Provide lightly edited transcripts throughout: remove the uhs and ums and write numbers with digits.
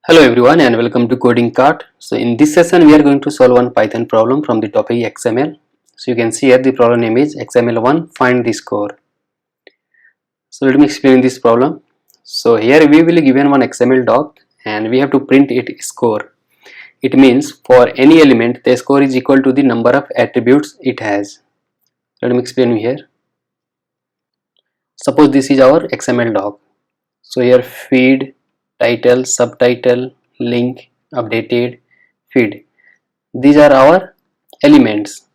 Hello everyone and welcome to Coding Cart. So in this session we are going to solve one Python problem from the topic XML. So you can see here the problem name is XML1 find the score. So let me explain this problem. So here we will given one XML doc and we have to print it score. It means for any element the score is equal to the number of attributes it has. Let me explain here. Suppose this is our XML doc. So here feed, title, subtitle, link, updated, feed. These are our elements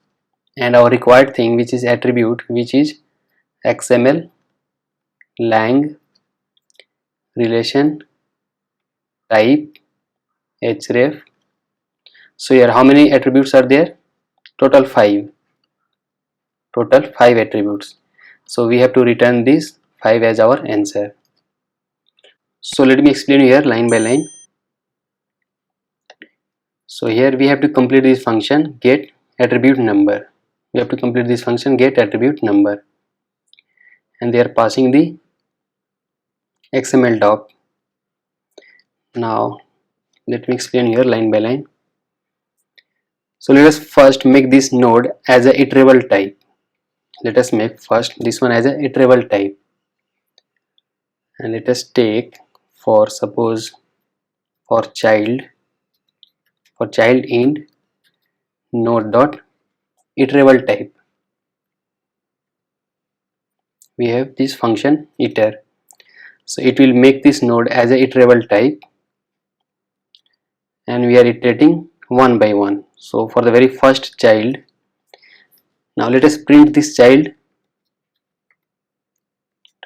and our required thing which is attribute which is XML, lang, relation, type, href. So here how many attributes are there? Total 5. Total 5 attributes. So we have to return these 5 as our answer. So let me explain here line by line. So here we have to complete this function get attribute number. We have to complete this function get attribute number and they are passing the XML doc. Now let me explain here line by line. So let us first make this node as a iterable type. Let us make first this one as a iterable type and let us take for suppose for child int node dot iterable type. We have this function iter, so it will make this node as a iterable type and we are iterating one by one. So for the very first child, now let us print this child.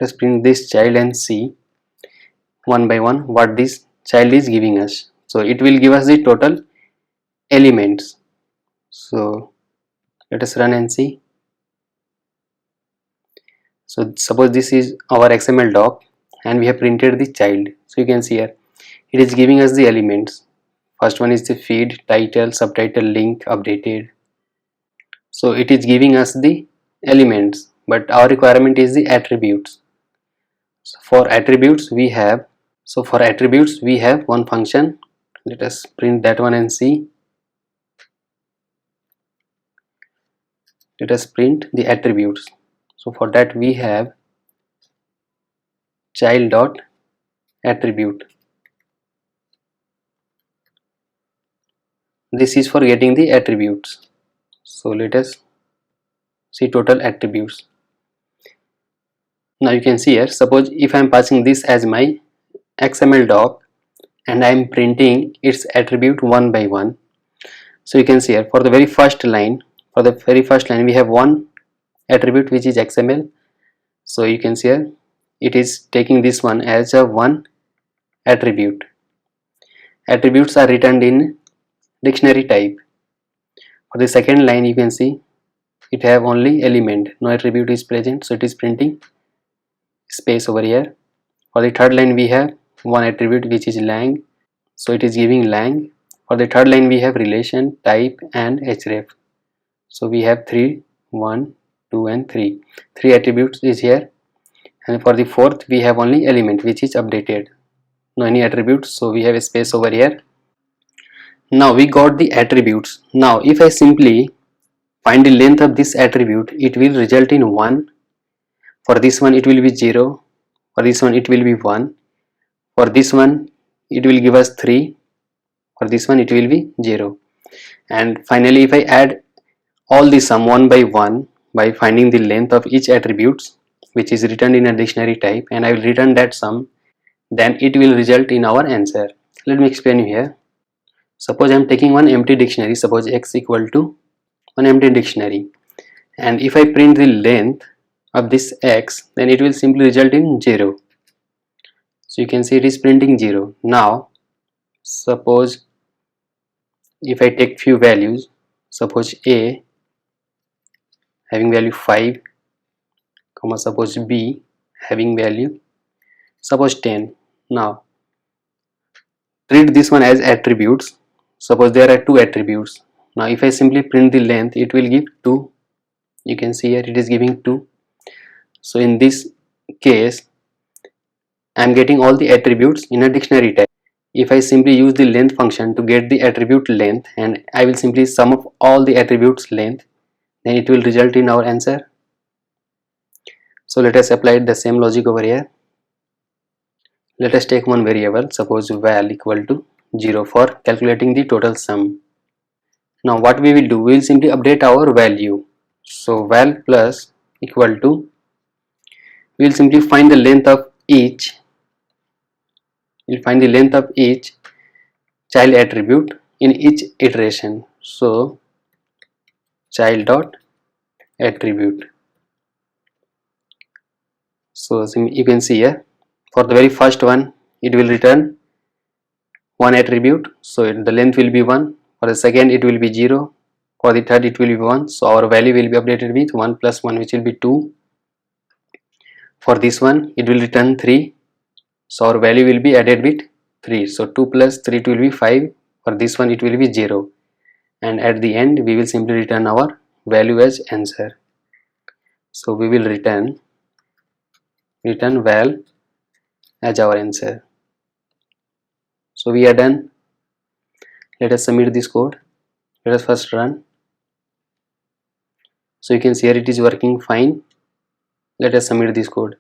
Let us print this child and see one by one what this child is giving us. So it will give us the total elements. So let us run and see. So suppose this is our XML doc and we have printed the child. So you can see here it is giving us the elements. First one is the feed, title, subtitle, link, updated. So it is giving us the elements, but our requirement is the attributes. So for attributes we have one function. Let us print that one and see. Let us print the attributes. So for that we have child dot attribute. This is for getting the attributes. So let us see total attributes. Now you can see here, suppose if I am passing this as my XML doc and I am printing its attribute one by one. So you can see here for the very first line we have one attribute which is XML. So you can see here it is taking this one as a one attribute. Attributes are returned in dictionary type. For the second line you can see it have only element, no attribute is present, so it is printing space over here. For the third line we have one attribute which is lang, so it is giving lang. For the third line we have relation, type and href. So we have 3, 1, 2 and 3 attributes is here. And for the fourth we have only element which is updated, no any attributes, so we have a space over here. Now we got the attributes. Now if I simply find the length of this attribute, it will result in 1. For this one it will be 0. For this one it will be 1. For this one it will give us 3. For this one it will be 0. And finally if I add all the sum one by one by finding the length of each attributes which is written in a dictionary type, and I will return that sum, then it will result in our answer. Let me explain you here. Suppose I am taking one empty dictionary, suppose x equal to one empty dictionary, and if I print the length of this x, then it will simply result in 0. So you can see it is printing 0. Now suppose if I take few values, suppose a having value 5, comma suppose b having value suppose 10. Now treat this one as attributes. Suppose there are 2 attributes. Now if I simply print the length, it will give 2. You can see here it is giving 2. So in this case I am getting all the attributes in a dictionary type. if I simply use the length function to get the attribute length, and I will simply sum up all the attributes length, then it will result in our answer. So let us apply the same logic over here. Let us take one variable, suppose val equal to 0 for calculating the total sum. Now what we will do, we will simply update our value. So val plus equal to, we will simply find the length of each, we'll find the length of each child attribute in each iteration. So child dot attribute. So you can see here, for the very first one it will return one attribute, so the length will be 1. For the second it will be 0. For the third it will be 1. So our value will be updated with 1 plus 1, which will be 2. For this one it will return 3. So our value will be added with 3. So 2 plus 3 it will be 5. For this one it will be 0. And at the end we will simply return our value as answer. So we will return val as our answer. So we are done. Let us submit this code. Let us first run. So you can see here it is working fine. Let us submit this code.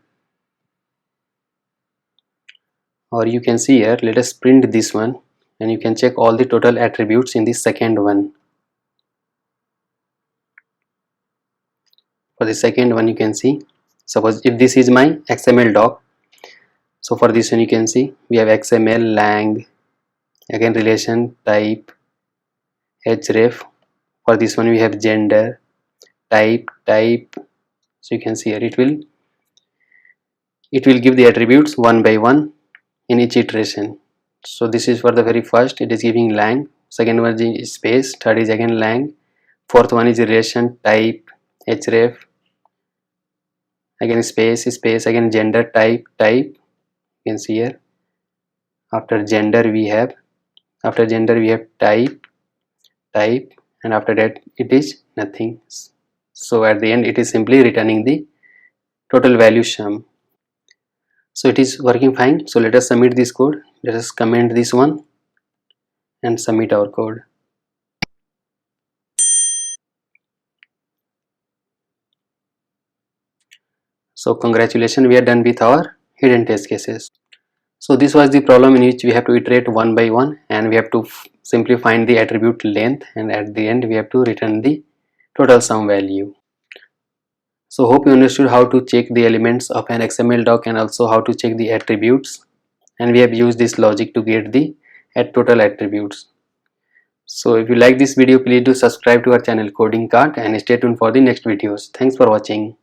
Or you can see here, let us print this one, and you can check all the total attributes in the second one. For the second one you can see, suppose if this is my XML doc, so for this one you can see we have XML, lang, again relation, type, href. For this one we have gender, type. So you can see here it will give the attributes one by one in each iteration. So this is for the very first, it is giving lang, second one is space, third is again lang, fourth one is relation, type, href, again space, again gender, type. You can see here after gender we have type, and after that it is nothing. So at the end it is simply returning the total value sum. So it is working fine. So let us submit this code. Let us comment this one and submit our code. So congratulations, we are done with our hidden test cases. So this was the problem in which we have to iterate one by one, and we have to simply find the attribute length, and at the end we have to return the total sum value. So hope you understood how to check the elements of an XML doc and also how to check the attributes, and we have used this logic to get the total attributes. So if you like this video, please do subscribe to our channel Coding Cart and stay tuned for the next videos. Thanks for watching.